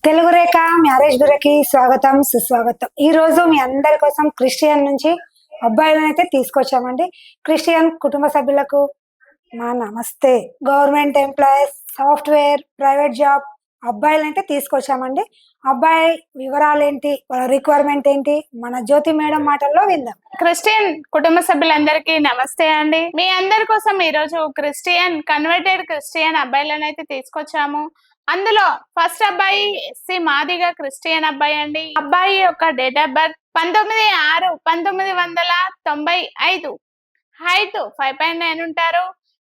తెలుగు రేఖ marriage బ్యూరోకి స్వాగతం సుస్వాగతం. ఈ రోజు మీ అందరి కోసం క్రిస్టియన్ నుంచి అబ్బాయిలను అయితే తీసుకొచ్చామండి. క్రిస్టియన్ కుటుంబ సభ్యులకు మా నమస్తే. Government employees, software, private job అబ్బాయిలను అయితే తీసుకొచ్చామండి. అబ్బాయి వివరాలు ఏంటి, వాళ్ళ రిక్వైర్మెంట్ ఏంటి, మన జ్యోతి మేడం మాటల్లో విందాం. క్రిస్టియన్ కుటుంబ సభ్యులందరికీ నమస్తే అండి. మీ అందరి కోసం ఈ రోజు కన్వర్టెడ్ క్రిస్టియన్ అబ్బాయిలను అయితే తీసుకొచ్చాము. అందులో ఫస్ట్ అబ్బాయి ఎస్సీ మాదిగా క్రిస్టియన్ అబ్బాయి అండి. అబ్బాయి యొక్క డేట్ ఆఫ్ బర్త్ 19/6/1995. హైట్ 5.9 ఉంటారు.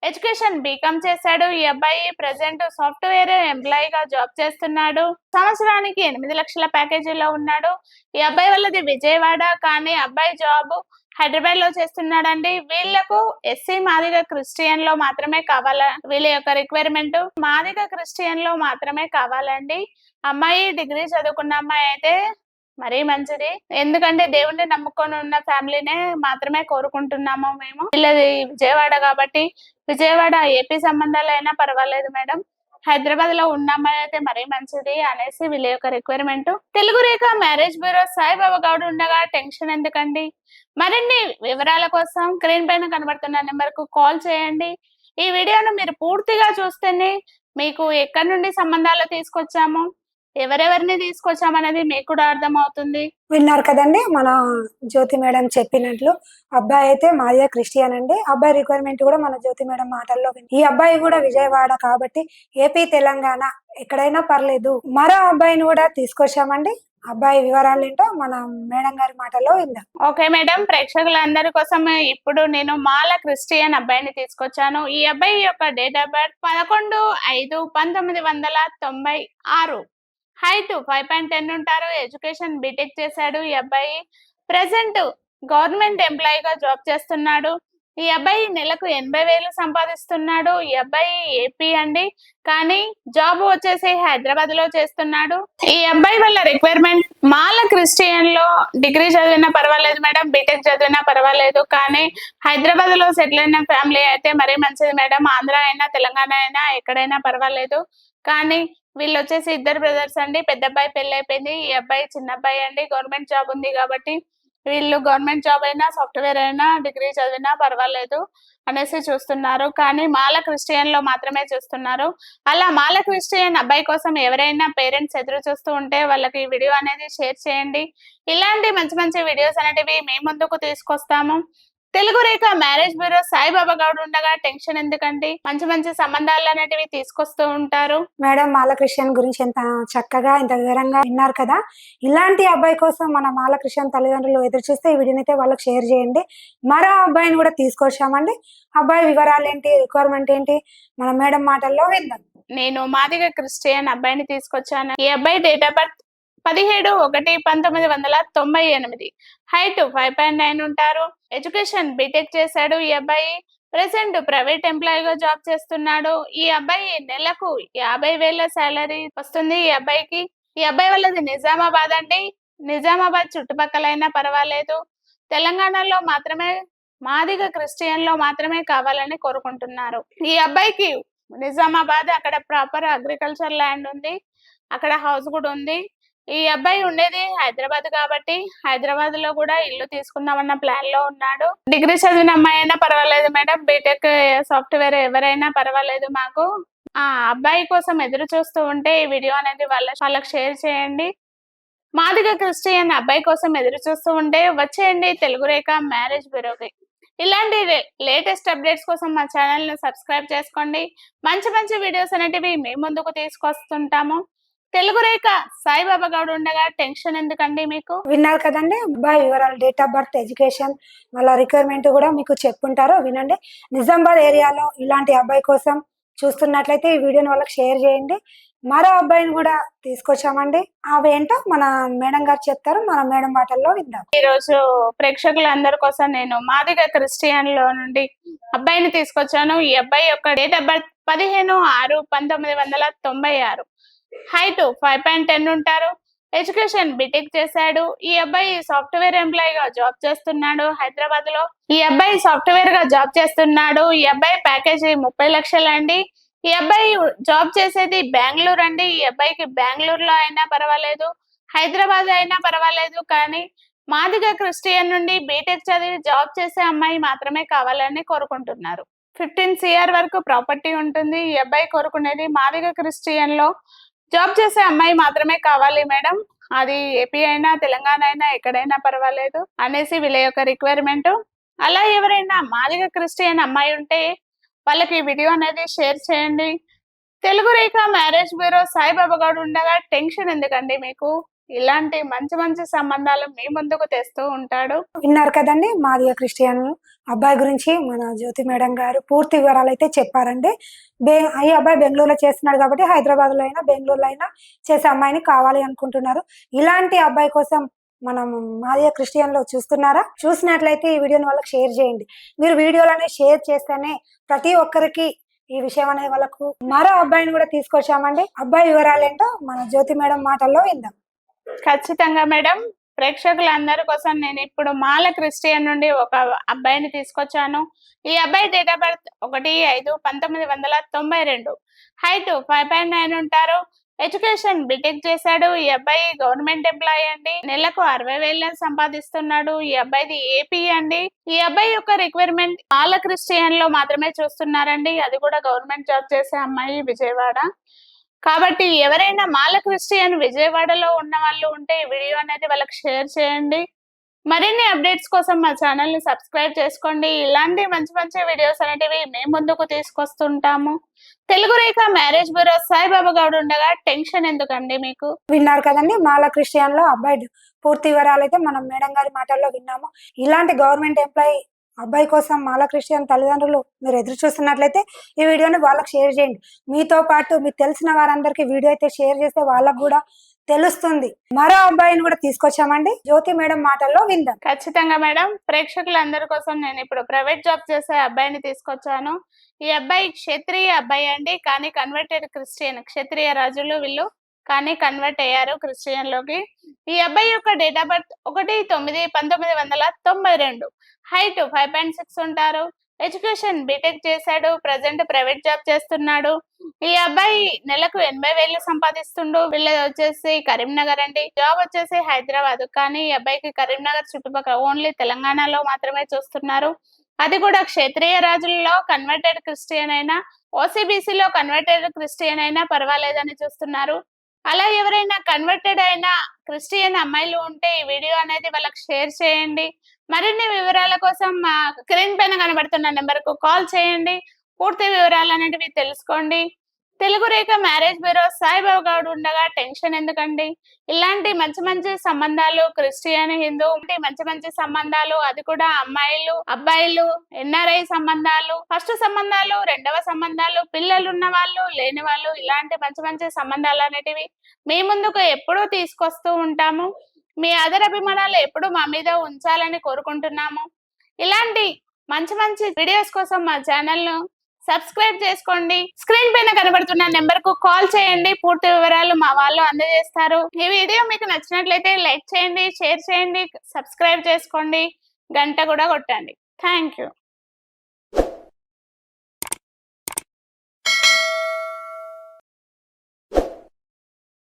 ఎడ్యుకేషన్ బీకామ్ చేశాడు. ఈ అబ్బాయి ప్రెసెంట్ సాఫ్ట్వేర్ ఎంప్లాయీగా జాబ్ చేస్తున్నాడు. సంవత్సరానికి 8 లక్షల ప్యాకేజీలో ఉన్నాడు. ఈ అబ్బాయి వాళ్ళది విజయవాడ, కానీ అబ్బాయి జాబ్ హైదరాబాద్ లో చేస్తున్నాడండి. వీళ్ళకు ఎస్సీ మాదిగ క్రిస్టియన్ లో మాత్రమే కావాలా, వీళ్ళ యొక్క రిక్వైర్మెంట్ మాదిగ క్రిస్టియన్ లో మాత్రమే కావాలండి. అమ్మాయి డిగ్రీ చదువుకున్న అమ్మాయి అయితే మరీ మంచిది. ఎందుకంటే దేవుణ్ణి నమ్ముకొని ఉన్న ఫ్యామిలీనే మాత్రమే కోరుకుంటున్నాము మేము. వీళ్ళది విజయవాడ కాబట్టి విజయవాడ ఏపీ సంబంధాలు అయినా పర్వాలేదు మేడం, హైదరాబాద్ లో ఉన్న అమ్మాయి అయితే మరీ మంచిది అనేసి వీళ్ళ యొక్క రిక్వైర్మెంట్. తెలుగు రేఖ మ్యారేజ్ బ్యూరో సాయిబాబా గౌడ్ ఉండగా టెన్షన్ ఎందుకండి. మరిన్ని వివరాల కోసం స్క్రీన్ పైన కనబడుతున్న నెంబర్ కు కాల్ చేయండి. ఈ వీడియోను మీరు పూర్తిగా చూస్తేనే మీకు ఎక్కడి నుండి సంబంధాలు తీసుకొచ్చాము, ఎవరెవరిని తీసుకొచ్చామనేది మీకు కూడా అర్థం అవుతుంది. విన్నారు కదండి మన జ్యోతి మేడం చెప్పినట్లు. అబ్బాయి అయితే మాదిగా క్రిస్టియన్ అండి. అబ్బాయి రిక్వైర్మెంట్ కూడా మన జ్యోతి మేడం మాటల్లో ఈ అబ్బాయి కూడా విజయవాడ కాబట్టి ఏపీ తెలంగాణ ఎక్కడైనా పర్లేదు. మరో అబ్బాయిని కూడా తీసుకొచ్చామండి. అబ్బాయి వివరాలు ఏంటో మన మేడం గారి మాటల్లో విందాం. ఓకే మేడం, ప్రేక్షకులందరి కోసం ఇప్పుడు నేను మాల క్రిస్టియన్ అబ్బాయిని తీసుకొచ్చాను. ఈ అబ్బాయి యొక్క డేట్ ఆఫ్ బర్త్ 11/5/1996. హైట్ 5.10 ఉంటారు. ఎడ్యుకేషన్ బీటెక్ చేశాడు. ఈ అబ్బాయి ప్రెసెంట్ గవర్నమెంట్ ఎంప్లాయీగా జాబ్ చేస్తున్నాడు. ఈ అబ్బాయి నెలకు 80,000 సంపాదిస్తున్నాడు. ఈ అబ్బాయి ఏపీ అండి, కానీ జాబ్ వచ్చేసి హైదరాబాద్ లో చేస్తున్నాడు. ఈ అబ్బాయి వల్ల రిక్వైర్మెంట్ మాల క్రిస్టియన్ లో డిగ్రీ చదివినా పర్వాలేదు మేడం, బీటెక్ చదివినా పర్వాలేదు, కానీ హైదరాబాద్ లో సెటిల్ అయిన ఫ్యామిలీ అయితే మరీ మంచిది మేడం. ఆంధ్ర అయినా తెలంగాణ అయినా ఎక్కడైనా పర్వాలేదు, కానీ వీళ్ళు వచ్చేసి ఇద్దరు బ్రదర్స్ అండి. పెద్ద అబ్బాయి పెళ్లి అయిపోయింది, ఈ అబ్బాయి చిన్న అబ్బాయి అండి. గవర్నమెంట్ జాబ్ ఉంది కాబట్టి వీళ్ళు గవర్నమెంట్ జాబ్ అయినా సాఫ్ట్వేర్ అయినా డిగ్రీ చదివినా పర్వాలేదు అనేసి చూస్తున్నారు, కానీ మాల క్రిస్టియన్ లో మాత్రమే చూస్తున్నారు. అలా మాల క్రిస్టియన్ అబ్బాయి కోసం ఎవరైనా పేరెంట్స్ ఎదురు చూస్తూ ఉంటే వాళ్ళకి ఈ వీడియో అనేది షేర్ చేయండి. ఇలాంటి మంచి మంచి వీడియోస్ అనేటివి మేము ముందుకు తీసుకొస్తాము. తెలుగు రేఖ మ్యారేజ్ బ్యూరో సాయిబాబా గౌడ్ ఉండగా టెన్షన్ ఎందుకండి, మంచి మంచి సంబంధాలు అనేటివి తీసుకొస్తూ ఉంటారు. మేడం మాలకృష్ణ గురించి ఎంత చక్కగా ఇంత వివరంగా విన్నారు కదా. ఇలాంటి అబ్బాయి కోసం మన మాలకృష్ణ తల్లిదండ్రులు ఎదురు చూస్తే ఈ వీడియోని అయితే వాళ్ళకి షేర్ చేయండి. మరో అబ్బాయిని కూడా తీసుకొచ్చామండి. అబ్బాయి వివరాలు ఏంటి, రిక్వైర్మెంట్ ఏంటి, మన మేడం మాటల్లో విందాం. నేను మాదిగ క్రిస్టియన్ అబ్బాయిని తీసుకొచ్చాను. ఈ అబ్బాయి డేట్ ఆఫ్ బర్త్ 17/1/1998. హైట్ 5.9 ఉంటారు. ఎడ్యుకేషన్ బీటెక్ చేశాడు. ఈ అబ్బాయి ప్రెసెంట్ ప్రైవేట్ ఎంప్లాయీగా జాబ్ చేస్తున్నాడు. ఈ అబ్బాయి నెలకు 50,000 శాలరీ వస్తుంది ఈ అబ్బాయికి. ఈ అబ్బాయి వాళ్ళది నిజామాబాద్ అండి. నిజామాబాద్ చుట్టుపక్కలైనా పర్వాలేదు, తెలంగాణలో మాత్రమే మాదిగ క్రిస్టియన్ లో మాత్రమే కావాలని కోరుకుంటున్నారు. ఈ అబ్బాయికి నిజామాబాద్ అక్కడ ప్రాపర్ అగ్రికల్చర్ ల్యాండ్ ఉంది, అక్కడ హౌస్ కూడా ఉంది. ఈ అబ్బాయి ఉండేది హైదరాబాద్ కాబట్టి హైదరాబాద్ లో కూడా ఇల్లు తీసుకుందామన్న ప్లాన్ లో ఉన్నాడు. డిగ్రీ చదివిన అమ్మాయి అయినా పర్వాలేదు మేడం, బీటెక్ సాఫ్ట్వేర్ ఎవరైనా పర్వాలేదు మాకు. ఆ అబ్బాయి కోసం ఎదురు చూస్తూ ఉంటే ఈ వీడియో అనేది వాళ్ళకి షేర్ చేయండి. మాదిగ క్రిస్టియన్ అబ్బాయి కోసం ఎదురు చూస్తూ ఉంటే వచ్చేయండి తెలుగు రేఖ మ్యారేజ్ బ్యూరోకి. ఇలాంటి లేటెస్ట్ అప్డేట్స్ కోసం మా ఛానల్ ని సబ్స్క్రైబ్ చేసుకోండి. మంచి మంచి వీడియోస్ అనేటివి మేము ముందుకు తీసుకొస్తుంటాము. తెలుగు రేఖ సాయిబాబా గౌడ్ ఉండగా టెన్షన్ ఎందుకండి. మీకు విన్నారు కదండి అబ్బాయి వివరాలు, డేట్ ఆఫ్ బర్త్, ఎడ్యుకేషన్, వాళ్ళ రిక్వైర్మెంట్ కూడా మీకు చెప్పుంటారు. వినండి. నిజామాబాద్ ఏరియాలో ఇలాంటి అబ్బాయి కోసం చూస్తున్నట్లయితే ఈ వీడియోని వాళ్ళకి షేర్ చేయండి. మరో అబ్బాయిని కూడా తీసుకొచ్చామండి. అవేంటో మన మేడం గారు చెప్తారు, మన మేడం మాటల్లో విందాం. ఈ రోజు ప్రేక్షకులందరి కోసం నేను మాదిగ క్రిస్టియన్ లో నుండి అబ్బాయిని తీసుకొచ్చాను. ఈ అబ్బాయి యొక్క డేట్ ఆఫ్ బర్త్ 15/6/1996. హైట్ 5.10 ఉంటారు. ఎడ్యుకేషన్ బీటెక్ చేశాడు. ఈ అబ్బాయి సాఫ్ట్వేర్ ఎంప్లాయీగా జాబ్ చేస్తున్నాడు హైదరాబాద్ లో. ఈ అబ్బాయి సాఫ్ట్వేర్ గా జాబ్ చేస్తున్నాడు. ఈ అబ్బాయి ప్యాకేజీ 30 లక్షలు అండి. ఈ అబ్బాయి జాబ్ చేసేది బెంగళూరు అండి. ఈ అబ్బాయికి బెంగళూరులో అయినా పర్వాలేదు, హైదరాబాద్ అయినా పర్వాలేదు, కానీ మాదిగ క్రిస్టియన్ నుండి బీటెక్ చదివి జాబ్ చేసే అమ్మాయి మాత్రమే కావాలని కోరుకుంటున్నారు. 15 CR వరకు ప్రాపర్టీ ఉంటుంది. ఈ అబ్బాయి కోరుకునేది మాదిగ క్రిస్టియన్ లో జాబ్ చేసే అమ్మాయి మాత్రమే కావాలి మేడం, అది ఏపీ అయినా తెలంగాణ అయినా ఎక్కడైనా పర్వాలేదు అనేసి వీళ్ళ యొక్క రిక్వైర్మెంట్. అలా ఎవరైనా మాదిగ క్రిస్టియన్ అమ్మాయి ఉంటే వాళ్ళకి ఈ వీడియో అనేది షేర్ చేయండి. తెలుగు రేఖ మ్యారేజ్ బ్యూరో సాయిబాబా గౌడ్ ఉండగా టెన్షన్ ఎందుకండి మీకు? ఇలాంటి మంచి మంచి సంబంధాలు మీ ముందుకు తెస్తూ ఉంటాడు. విన్నారు కదండి, మాదిగ క్రిస్టియన్ అబ్బాయి గురించి మన జ్యోతి మేడం గారు పూర్తి వివరాలు అయితే చెప్పారండి. ఈ అబ్బాయి బెంగళూరులో చేస్తున్నాడు కాబట్టి హైదరాబాద్ లో అయినా బెంగళూరులో అయినా చేసే అమ్మాయిని కావాలి అనుకుంటున్నారు. ఇలాంటి అబ్బాయి కోసం మనం మాదిగ క్రిస్టియన్ లో చూస్తున్నారా? చూసినట్లయితే ఈ వీడియోని వాళ్ళకి షేర్ చేయండి. మీరు వీడియోలనే షేర్ చేస్తేనే ప్రతి ఒక్కరికి ఈ విషయం అనేది వాళ్ళకు. మరో అబ్బాయిని కూడా తీసుకొచ్చామండి. అబ్బాయి వివరాలు ఏంటో మన జ్యోతి మేడం మాటల్లో విందాం. ఖచ్చితంగా మేడం, ప్రేక్షకులందరి కోసం నేను ఇప్పుడు మాల క్రిస్టియన్ నుండి ఒక అబ్బాయిని తీసుకొచ్చాను. ఈ అబ్బాయి డేట్ ఆఫ్ బర్త్ 1/5/1992, హైట్ 5'9" ఉంటారు. ఎడ్యుకేషన్ బీటెక్ చేశాడు. ఈ అబ్బాయి గవర్నమెంట్ ఎంప్లాయీ అండి. నెలకు 60,000 సంపాదిస్తున్నాడు. ఈ అబ్బాయిది ఏపీ అండి. ఈ అబ్బాయి యొక్క రిక్వైర్మెంట్ మాల క్రిస్టియన్ లో మాత్రమే చూస్తున్నారండి, అది కూడా గవర్నమెంట్ జాబ్ చేసే అమ్మాయి, విజయవాడ. కాబట్టి ఎవరైనా మాల క్రిస్టియన్ విజయవాడలో ఉన్న వాళ్ళు ఉంటే ఈ వీడియో అనేది వాళ్ళకి షేర్ చేయండి. మరిన్ని అప్డేట్స్ కోసం మా ఛానల్ ని సబ్స్క్రైబ్ చేసుకోండి. ఇలాంటి మంచి మంచి వీడియోస్ అనేటివి మేము ముందుకు తీసుకొస్తుంటాము. తెలుగు రేఖ మ్యారేజ్ బ్యూరో సాయిబాబా గౌడ్ ఉండగా టెన్షన్ ఎందుకండి మీకు? విన్నారు కదండి, మాల క్రిస్టియన్ లో అబ్బాయి పూర్తి వివరాలు అయితే మనం మేడం గారి మాటల్లో విన్నాము. ఇలాంటి గవర్నమెంట్ ఎంప్లాయీ అబ్బాయి కోసం మాల క్రిస్టియన్ తల్లిదండ్రులు మీరు ఎదురు చూస్తున్నట్లయితే ఈ వీడియోని వాళ్ళకి షేర్ చేయండి. మీతో పాటు మీకు తెలిసిన వారందరికీ వీడియో అయితే షేర్ చేస్తే వాళ్ళకు కూడా తెలుస్తుంది. మరో అబ్బాయిని కూడా తీసుకొచ్చామండి, జ్యోతి మేడం మాటల్లో విందాం. ఖచ్చితంగా మేడం, ప్రేక్షకులందరి కోసం నేను ఇప్పుడు ప్రైవేట్ జాబ్ చేసే అబ్బాయిని తీసుకొచ్చాను. ఈ అబ్బాయి క్షత్రియ అబ్బాయి అండి, కానీ కన్వర్టెడ్ క్రిస్టియన్. క్షత్రియ రాజులు వీళ్ళు, కానీ కన్వర్ట్ అయ్యారు క్రిస్టియన్ లోకి. ఈ అబ్బాయి యొక్క డేట్ ఆఫ్ బర్త్ 1/9/1992, హైట్ 5'6" ఉంటారు. ఎడ్యుకేషన్ బీటెక్ చేశాడు. ప్రజెంట్ ప్రైవేట్ జాబ్ చేస్తున్నాడు. ఈ అబ్బాయి నెలకు 80,000 సంపాదిస్తుండు. వీళ్ళది వచ్చేసి కరీంనగర్ అండి. జాబ్ వచ్చేసి హైదరాబాద్, కానీ ఈ అబ్బాయికి కరీంనగర్ చుట్టుపక్కల ఓన్లీ తెలంగాణలో మాత్రమే చూస్తున్నారు. అది కూడా క్షత్రియ రాజుల్లో కన్వర్టెడ్ క్రిస్టియన్ అయినా, ఓసీబీసీలో కన్వర్టెడ్ క్రిస్టియన్ అయినా పర్వాలేదని చూస్తున్నారు. అలా ఎవరైనా కన్వర్టెడ్ అయిన క్రిస్టియన్ అమ్మాయిలు ఉంటే ఈ వీడియో అనేది వాళ్ళకి షేర్ చేయండి. మరిన్ని వివరాల కోసం మా స్క్రీన్ పైన కనబడుతున్న నెంబర్ కు కాల్ చేయండి. పూర్తి వివరాలు అనేటివి తెలుసుకోండి. తెలుగు రేఖ మ్యారేజ్ బ్యూరో సాయిబాబా గౌడ్ ఉండగా టెన్షన్ ఎందుకండి? ఇలాంటి మంచి మంచి సంబంధాలు, క్రిస్టియన్ హిందూ మంచి మంచి సంబంధాలు, అది కూడా అమ్మాయిలు అబ్బాయిలు, ఎన్ఆర్ఐ సంబంధాలు, ఫస్ట్ సంబంధాలు, రెండవ సంబంధాలు, పిల్లలు ఉన్న వాళ్ళు లేని వాళ్ళు, ఇలాంటి మంచి మంచి సంబంధాలు అనేటివి మీ ముందుకు ఎప్పుడూ తీసుకొస్తూ ఉంటాము. మీ ఆదరాభిమానాలు ఎప్పుడు మా మీద ఉంచాలని కోరుకుంటున్నాము. ఇలాంటి మంచి మంచి వీడియోస్ కోసం మా ఛానల్ ను సబ్స్క్రైబ్ చేసుకోండి. స్క్రీన్ పైన కనబడుతున్న నెంబర్ కు కాల్ చేయండి. పూర్తి వివరాలు మా వాళ్ళు అందజేస్తారు. ఈ వీడియో మీకు నచ్చినట్లయితే లైక్ చేయండి, షేర్ చేయండి, సబ్స్క్రైబ్ చేసుకోండి, గంట కూడా కొట్టండి. Thank you.